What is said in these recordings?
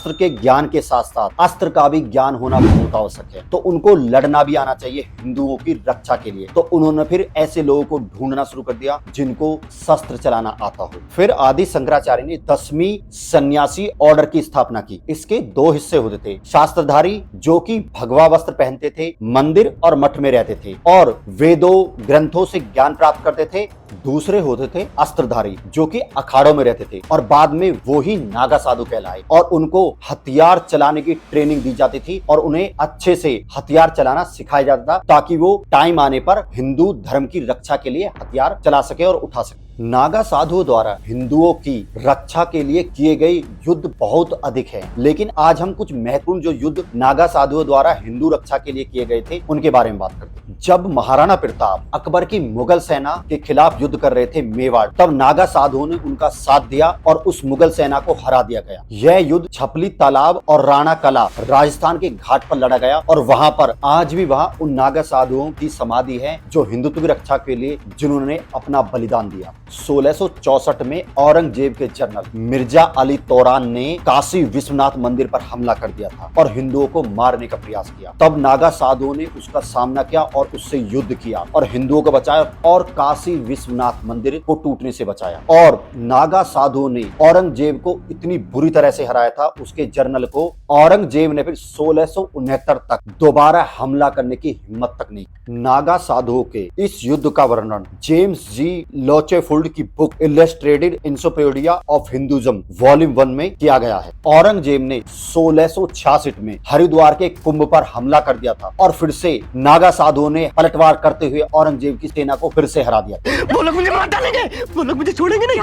शास्त्र के ज्ञान के साथ साथ अस्त्र का भी ज्ञान होना बहुत आवश्यक है। तो उनको लड़ना भी आना चाहिए हिंदुओं की रक्षा के लिए। तो उन्होंने फिर ऐसे लोगों को ढूंढना शुरू कर दिया जिनको शस्त्र चलाना आता हो। फिर आदि शंकराचार्य ने 10वीं सन्यासी ऑर्डर की स्थापना की। इसके दो हिस्से होते थे, शास्त्रधारी जो कि भगवा वस्त्र पहनते थे, मंदिर और मठ में रहते थे और वेदों ग्रंथों से ज्ञान प्राप्त करते थे। दूसरे होते थे अस्त्रधारी जो कि अखाड़ों में रहते थे और बाद में वो ही नागा साधु कहलाए और उनको हथियार चलाने की ट्रेनिंग दी जाती थी और उन्हें अच्छे से हथियार चलाना सिखाया जाता था ताकि वो टाइम आने पर हिंदू धर्म की रक्षा के लिए हथियार चला सके और उठा सके। नागा साधुओं द्वारा हिंदुओं की रक्षा के लिए किए गए युद्ध बहुत अधिक हैं, लेकिन आज हम कुछ महत्वपूर्ण जो युद्ध नागा साधुओं द्वारा हिंदू रक्षा के लिए किए गए थे उनके बारे में बात करते हैं। जब महाराणा प्रताप अकबर की मुगल सेना के खिलाफ युद्ध कर रहे थे मेवाड़, तब नागा साधुओं ने उनका साथ दिया और उस मुगल सेना को हरा दिया गया। यह युद्ध छपली तालाब और राणा कला राजस्थान के घाट पर लड़ा गया और वहां पर आज भी वहां उन नागा साधुओं की समाधि है जो हिंदुत्व की रक्षा के लिए जिन्होंने अपना बलिदान दिया। 1664 में औरंगजेब के जनरल मिर्जा अली तोरान ने काशी विश्वनाथ मंदिर पर हमला कर दिया था और हिंदुओं को मारने का प्रयास किया। तब नागा साधुओं ने उसका सामना किया और उससे युद्ध किया और हिंदुओं को बचाया और काशी विश्वनाथ मंदिर को टूटने से बचाया। और नागा साधुओं ने औरंगजेब को इतनी बुरी तरह से हराया था, उसके जनरल को औरंगजेब ने फिर 1669 तक दोबारा हमला करने की हिम्मत तक नहीं। नागा साधुओं के इस युद्ध का वर्णन जेम्स जी लोचेफुल्ड की book illustrated encyclopedia of Hinduism volume 1 में किया गया है। औरंगजेब ने 1666 में हरिद्वार के कुंभ पर हमला कर दिया था और फिर से नागा साधुओं ने पलटवार करते हुए औरंगजेब की सेना को फिर से हरा दिया। वो लोग मुझे मार डालेंगे, वो लोग मुझे छोड़ेंगे नहीं।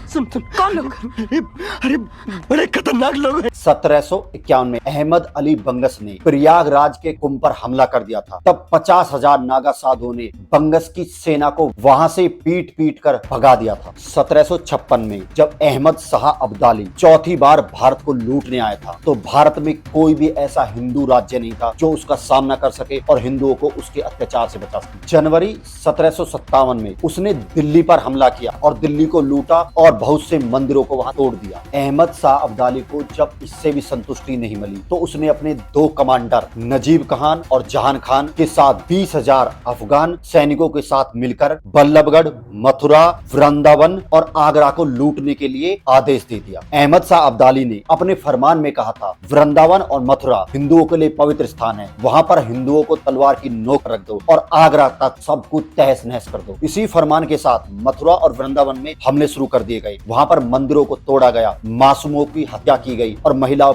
सुन कौन लोग? अरे बड़े खतरनाक लोग हैं। 1751 में अहमद अली बंगस ने प्रयागराज के कुंभ पर हमला कर दिया था। तब 50,000 नागा साधुओं ने बंगस की सेना को वहां से पीट पीट कर भगा दिया था। 1756 में जब अहमद शाह अब्दाली चौथी बार भारत को लूटने आया था तो भारत में कोई भी ऐसा हिंदू राज्य नहीं था जो उसका सामना कर सके और हिंदुओं को उसके अत्याचार से बचा सके। जनवरी 1757 में उसने दिल्ली पर हमला किया और दिल्ली को लूटा और बहुत से मंदिरों को वहां तोड़ दिया। अहमद शाह अब्दाली को जब इससे भी संतुष्टि नहीं मिली तो उसने अपने दो कमांडर नजीब खान और जहान खान के साथ 20,000 अफगान सैनिकों के साथ मिलकर बल्लभगढ़, मथुरा, वृंदावन और आगरा को लूटने के लिए आदेश दे दिया। अहमद शाह अब्दाली ने अपने फरमान में कहा था, वृंदावन और मथुरा हिंदुओं के लिए पवित्र स्थान है, वहां पर हिंदुओं को तलवार की नोक रख दो और आगरा तक सब कुछ तहस नहस कर दो। इसी फरमान के साथ मथुरा और वृंदावन में हमले शुरू कर दिए गए। वहां पर मंदिरों को तोड़ा गया, मासूमों की हत्या की गई और महिलाओं पर